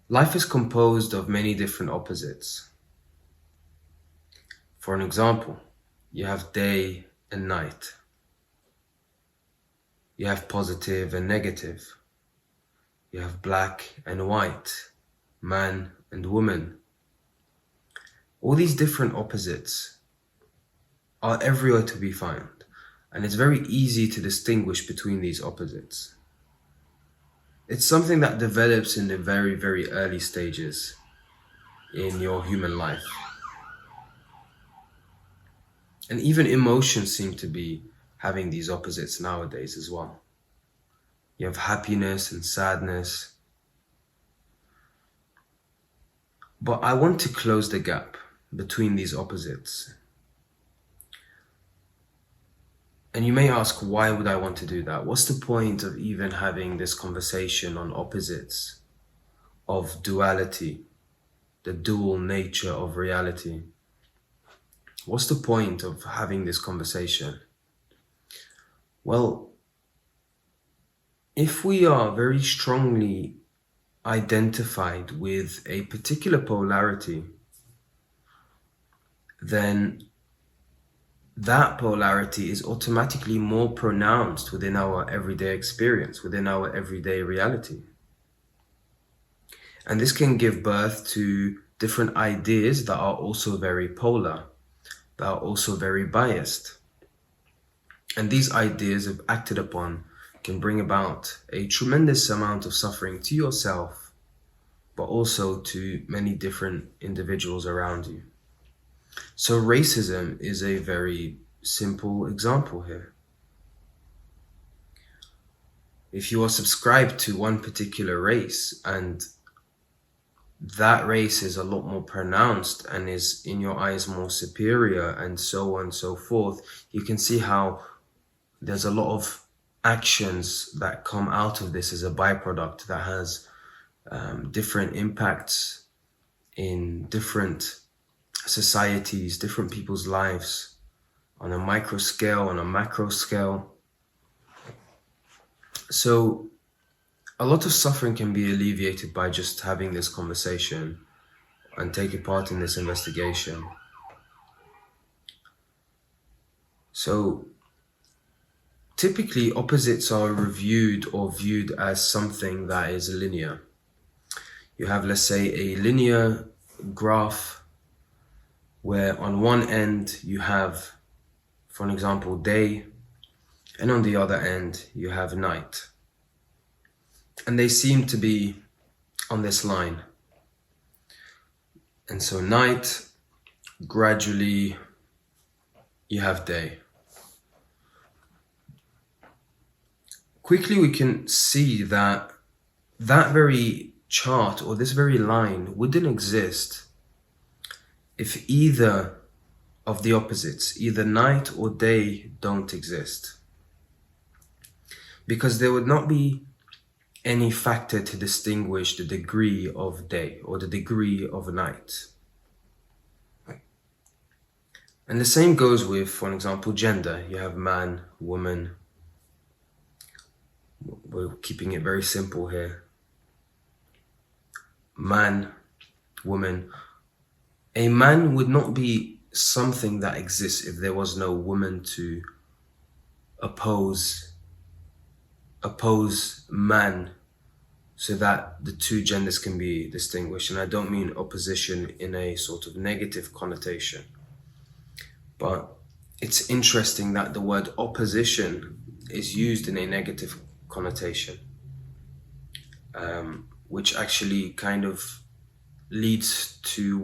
Life is composed of many different opposites. For an example, you have day and night. You have positive and negative. You have black and white, man and woman. All these different opposites are everywhere to be found, and it's very easy to distinguish between these opposites. It's something that develops in the very, very early stages in your human life. And even emotions seem to be having these opposites nowadays as well. You have happiness and sadness. But I want to close the gap between these opposites. And you may ask, why would I want to do that? What's the point of even having this conversation on opposites, of duality, the dual nature of reality? What's the point of having this conversation? Well, if we are very strongly identified with a particular polarity, then that polarity is automatically more pronounced within our everyday experience, within our everyday reality. And this can give birth to different ideas that are also very polar, that are also very biased. And these ideas, if acted upon, can bring about a tremendous amount of suffering to yourself, but also to many different individuals around you. So racism is a very simple example here. If you are subscribed to one particular race and that race is a lot more pronounced and is in your eyes more superior and so on and so forth, you can see how there's a lot of actions that come out of this as a byproduct that has different impacts in different societies, different people's lives, on a micro scale, on a macro scale. So a lot of suffering can be alleviated by just having this conversation and taking part in this investigation. So typically opposites are reviewed or viewed as something that is linear. You have, let's say, a linear graph where on one end you have, for an example, day, and on the other end you have night. And they seem to be on this line. And so night, gradually you have day. Quickly we can see that that very chart or this very line wouldn't exist if either of the opposites, either night or day, don't exist. Because there would not be any factor to distinguish the degree of day or the degree of night. And the same goes with, for example, gender. You have man, woman. We're keeping it very simple here. Man, woman. A man would not be something that exists if there was no woman to oppose man, so that the two genders can be distinguished. And I don't mean opposition in a sort of negative connotation, but it's interesting that the word opposition is used in a negative connotation, which actually kind of leads to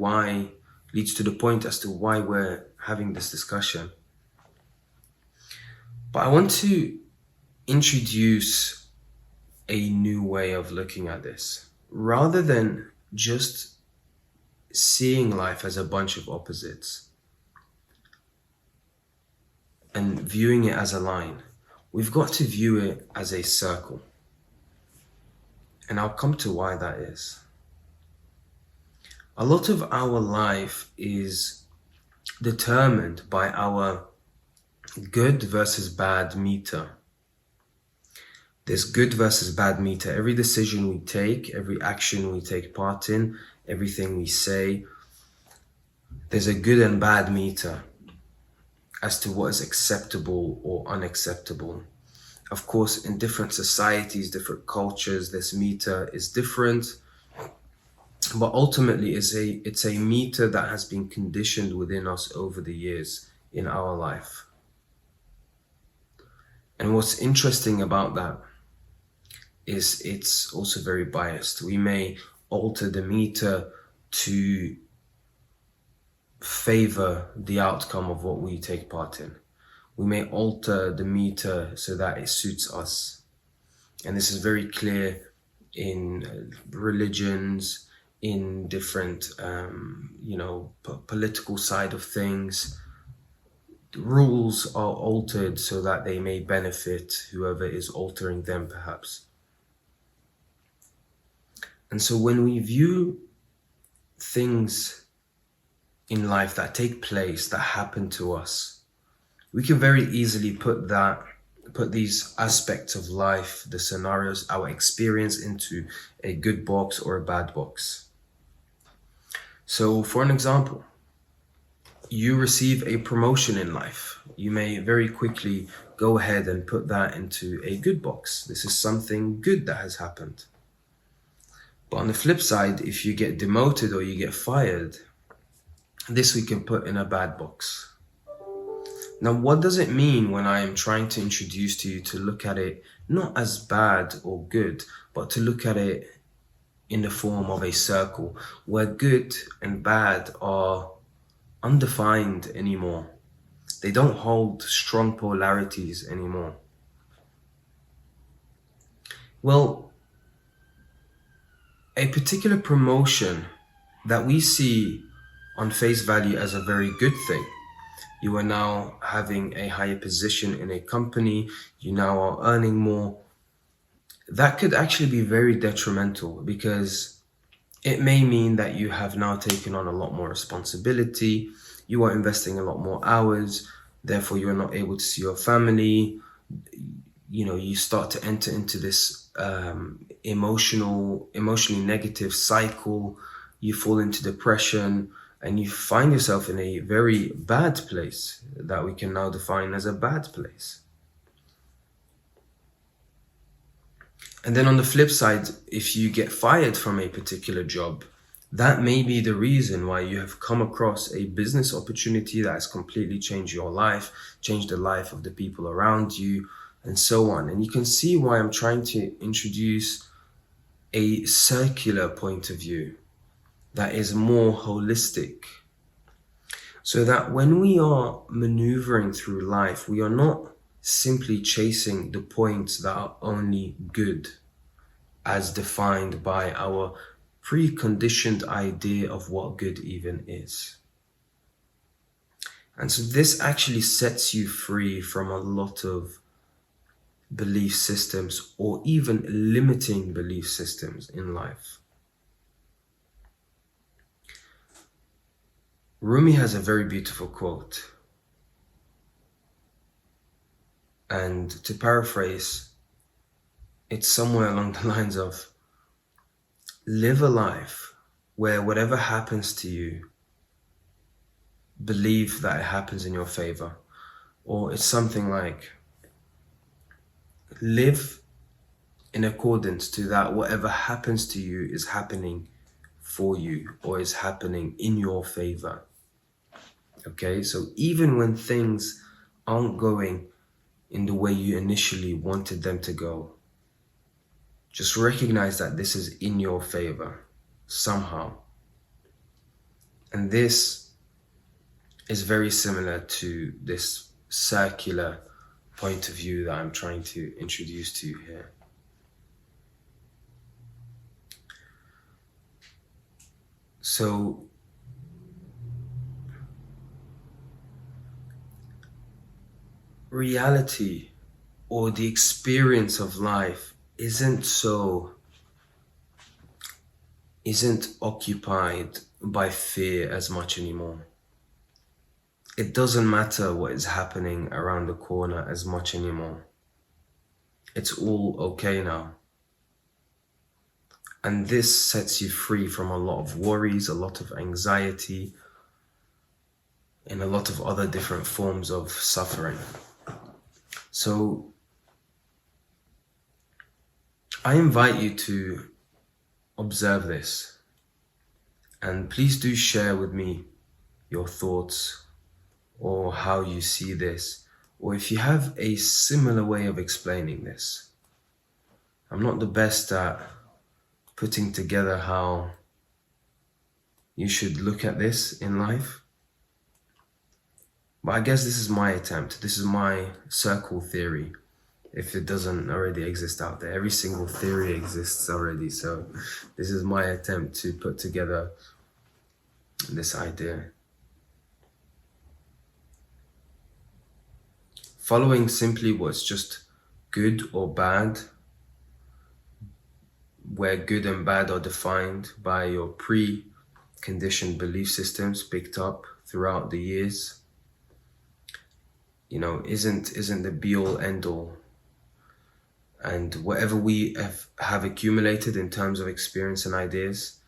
the point as to why we're having this discussion. But I want to introduce a new way of looking at this. Rather than just seeing life as a bunch of opposites and viewing it as a line, we've got to view it as a circle. And I'll come to why that is. A lot of our life is determined by our good versus bad meter. There's good versus bad meter. Every decision we take, every action we take part in, everything we say, there's a good and bad meter as to what is acceptable or unacceptable. Of course, in different societies, different cultures, this meter is different. But ultimately, it's a meter that has been conditioned within us over the years in our life. And what's interesting about that is it's also very biased. We may alter the meter to favor the outcome of what we take part in. We may alter the meter so that it suits us. And this is very clear in religions, in different, political side of things. The rules are altered so that they may benefit whoever is altering them, perhaps. And so when we view things in life that take place, that happen to us, we can very easily put these aspects of life, the scenarios, our experience, into a good box or a bad box. So for an example, you receive a promotion in life. You may very quickly go ahead and put that into a good box. This is something good that has happened. But on the flip side, if you get demoted or you get fired, this we can put in a bad box. Now, what does it mean when I am trying to introduce to you to look at it not as bad or good, but to look at it in the form of a circle where good and bad are undefined anymore? They don't hold strong polarities anymore. Well, a particular promotion that we see on face value as a very good thing. You are now having a higher position in a company, you now are earning more. That could actually be very detrimental because it may mean that you have now taken on a lot more responsibility, you are investing a lot more hours, therefore you are not able to see your family. You start to enter into this emotionally negative cycle. You fall into depression and you find yourself in a very bad place that we can now define as a bad place. And then on the flip side, if you get fired from a particular job, that may be the reason why you have come across a business opportunity that has completely changed your life, changed the life of the people around you, and so on. And you can see why I'm trying to introduce a circular point of view that is more holistic. So that when we are maneuvering through life, we are not simply chasing the points that are only good as defined by our preconditioned idea of what good even is. And so this actually sets you free from a lot of belief systems or even limiting belief systems in life. Rumi has a very beautiful quote. And to paraphrase, it's somewhere along the lines of, live a life where whatever happens to you, believe that it happens in your favor. Or it's something like, live in accordance to that whatever happens to you is happening for you or is happening in your favor. Okay, so even when things aren't going in the way you initially wanted them to go, just recognize that this is in your favor somehow. And this is very similar to this circular point of view that I'm trying to introduce to you here. So reality or the experience of life isn't occupied by fear as much anymore. It doesn't matter what is happening around the corner as much anymore. It's all okay now. And this sets you free from a lot of worries, a lot of anxiety, and a lot of other different forms of suffering. So I invite you to observe this, and please do share with me your thoughts or how you see this, or if you have a similar way of explaining this. I'm not the best at putting together how you should look at this in life, but I guess this is my attempt. This is my circle theory, if it doesn't already exist out there. Every single theory exists already, so this is my attempt to put together this idea. Following simply what's just good or bad, where good and bad are defined by your pre-conditioned belief systems picked up throughout the years, isn't the be-all end-all. And whatever we have accumulated in terms of experience and ideas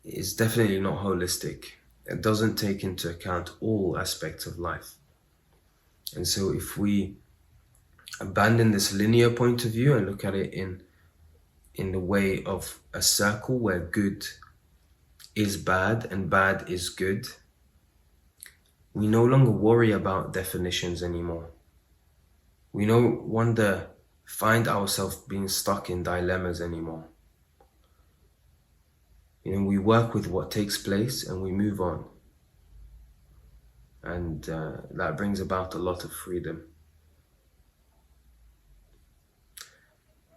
is definitely not holistic. It doesn't take into account all aspects of life. And so if we abandon this linear point of view and look at it in the way of a circle where good is bad and bad is good, we no longer worry about definitions anymore. We no longer find ourselves being stuck in dilemmas anymore. We work with what takes place and we move on. And that brings about a lot of freedom.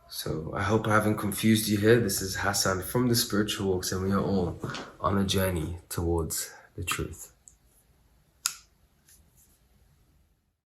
So I hope I haven't confused you here. This is Hassan from The Spiritual Walks, and we are all on a journey towards the truth.